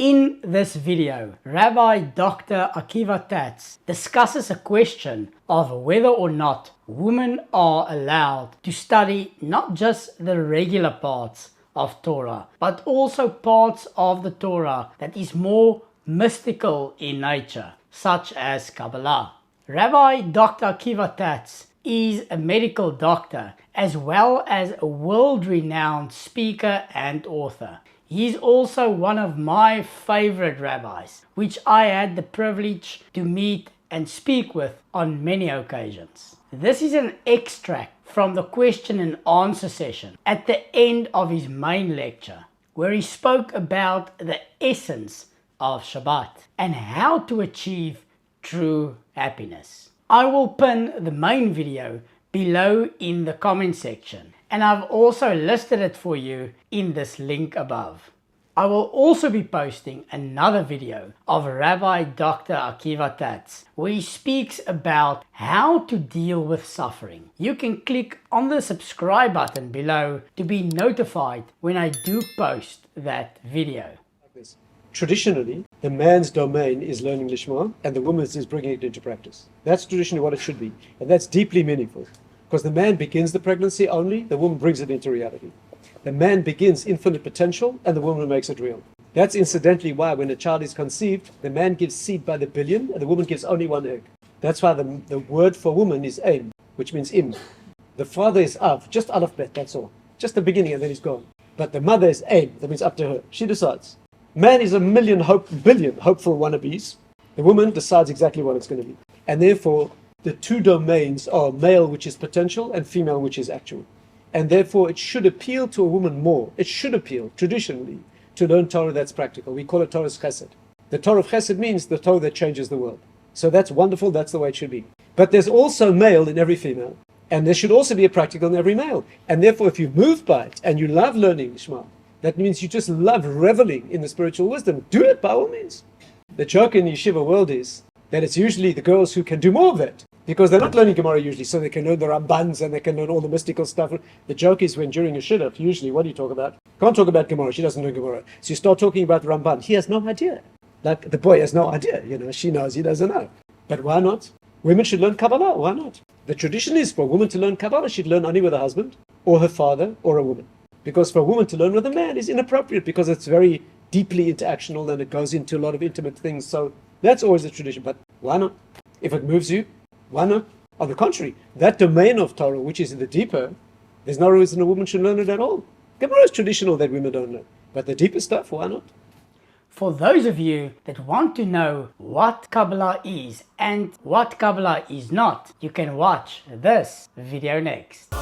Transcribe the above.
In this video, Rabbi Dr. Akiva Tatz discusses a question of whether or not women are allowed to study not just the regular parts of Torah, but also parts of the Torah that is more mystical in nature, such as Kabbalah. Rabbi Dr. Akiva Tatz is a medical doctor as well as a world-renowned speaker and author. He is also one of my favorite rabbis, which I had the privilege to meet and speak with on many occasions. This is an extract from the question and answer session at the end of his main lecture, where he spoke about the essence of Shabbat and how to achieve true happiness. I will pin the main video below in the comment section, and I've also listed it for you in this link above. I will also be posting another video of Rabbi Dr. Akiva Tatz, where he speaks about how to deal with suffering. You can click on the subscribe button below to be notified when I do post that video. Traditionally, the man's domain is learning Lishma and the woman's is bringing it into practice. That's traditionally what it should be, and that's deeply meaningful. Because the man begins the pregnancy only, the woman brings it into reality. The man begins infinite potential and the woman makes it real. That's incidentally why when a child is conceived, the man gives seed by the billion and the woman gives only one egg. That's why the word for woman is aim, which means im. The father is av, just alaf bet, that's all. Just the beginning and then he's gone. But the mother is aim, that means up to her. She decides. Man is a billion hopeful wannabes. The woman decides exactly what it's going to be. And therefore, the two domains are male, which is potential, and female, which is actual. And therefore, it should appeal to a woman more. It should appeal, traditionally, to learn Torah that's practical. We call it Torah's Chesed. The Torah of Chesed means the Torah that changes the world. So that's wonderful, that's the way it should be. But there's also male in every female. And there should also be a practical in every male. And therefore, if you're moved by it, and you love learning Shema, that means you just love reveling in the spiritual wisdom. Do it by all means. The joke in the yeshiva world is that it's usually the girls who can do more of that. Because they're not learning Gemara usually, so they can learn the Rambans and they can learn all the mystical stuff. The joke is when during a shidduch, usually, what do you talk about? Can't talk about Gemara, she doesn't know Gemara. So you start talking about the Ramban. He has no idea. Like the boy has no idea, she knows, he doesn't know. But why not? Women should learn Kabbalah, why not? The tradition is for a woman to learn Kabbalah, she'd learn only with a husband, or her father, or a woman. Because for a woman to learn with a man is inappropriate because it's very deeply interactional and it goes into a lot of intimate things. So that's always the tradition. But why not? If it moves you, why not? On the contrary, that domain of Torah, which is the deeper, there's no reason a woman should learn it at all. Gemara is traditional that women don't know. But the deeper stuff, why not? For those of you that want to know what Kabbalah is and what Kabbalah is not, you can watch this video next.